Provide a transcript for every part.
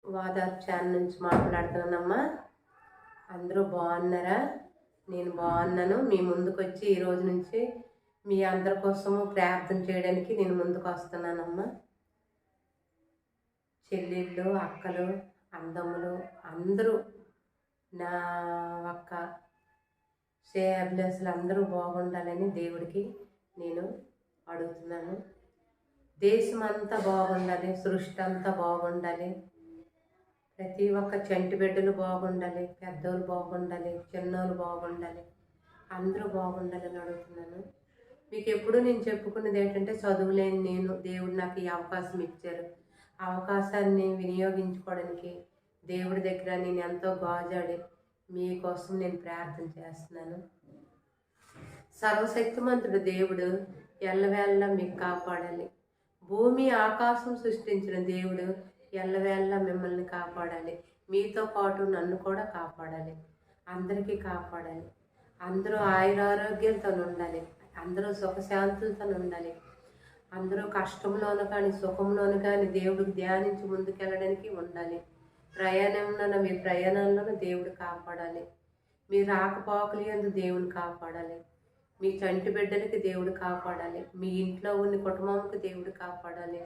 వాదార్ channel నుంచి మాట్లాడుతున్నానమ్మా. అందరూ బాగున్నారా? నేను బాగున్నాను. మీ ముందుకు వచ్చి ఈరోజు నుంచి మీ అందరి కోసము ప్రార్థన చేయడానికి నేను ముందుకు వస్తున్నానమ్మా. చెల్లెళ్ళు, అక్కలు, అందములు అందరూ నా ఒక్క శ్రేయాభిలాషులు అందరూ బాగుండాలని దేవుడికి నేను అడుగుతున్నాను. దేశం అంతా బాగుండాలి, సృష్టి అంతా బాగుండాలి, ప్రతి ఒక్క చంటి బిడ్డలు బాగుండాలి, పెద్దోళ్ళు బాగుండాలి, చిన్నోళ్ళు బాగుండాలి, అందరూ బాగుండాలని అడుగుతున్నాను. మీకు ఎప్పుడు నేను చెప్పుకున్నది ఏంటంటే, చదువులేని నేను దేవుడు నాకు ఈ అవకాశం ఇచ్చారు. ఆ అవకాశాన్ని వినియోగించుకోవడానికి దేవుడి దగ్గర నేను ఎంతో గాజాడి మీకోసం నేను ప్రార్థన చేస్తున్నాను. సర్వశక్తిమంతుడు దేవుడు ఎల్లవేళ మీకు కాపాడాలి. భూమి ఆకాశం సృష్టించిన దేవుడు ఎల్లవేళ మిమ్మల్ని కాపాడాలి. మీతో పాటు నన్ను కూడా కాపాడాలి. అందరికీ కాపాడాలి. అందరూ ఆయురారోగ్యంతో ఉండాలి. అందరూ సుఖశాంతులతో ఉండాలి. అందరూ కష్టంలోను కానీ సుఖంలోను కానీ దేవుడికి ధ్యానించి ముందుకెళ్ళడానికి ఉండాలి. ప్రయాణంలో మీ ప్రయాణంలోనూ దేవుడు కాపాడాలి. మీ రాకపోకలు యందు దేవుని కాపాడాలి. మీ చంటి బిడ్డలకి దేవుడు కాపాడాలి. మీ ఇంట్లో ఉన్న కుటుంబంకి దేవుడు కాపాడాలి.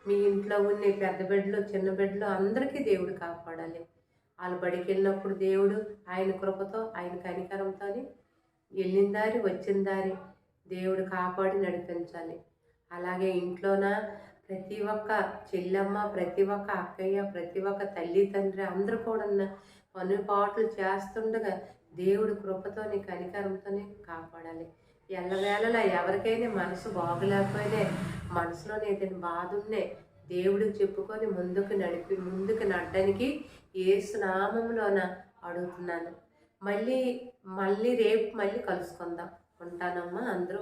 మీ ఇంట్లో ఉన్న పెద్ద బిడ్డలు, చిన్న బిడ్డలు అందరికీ దేవుడు కాపాడాలి. వాళ్ళు బడికి వెళ్ళినప్పుడు దేవుడు ఆయన కృపతో, ఆయన కనికరంతో వెళ్ళిన దారి వచ్చిన దారి దేవుడు కాపాడి నడిపించాలి. అలాగే ఇంట్లోన ప్రతి ఒక్క చెల్లెమ్మ, ప్రతి ఒక్క అక్కయ్య, ప్రతి ఒక్క తల్లి తండ్రి అందరూ కూడా పనుపాట్లు చేస్తుండగా దేవుడు కృపతోని కనికరంతోనే కాపాడాలి. ఎల్లవేళలా ఎవరికైనా మనసు బాగులేకపోయినా, మనసులో ఏదైనా బాధ ఉన్నే దేవుడికి చెప్పుకొని ముందుకు నడడానికి యేసు నామములోన అడుగుతున్నాను. మళ్ళీ రేపు కలుసుకుందాం. ఉంటానమ్మా. అందరూ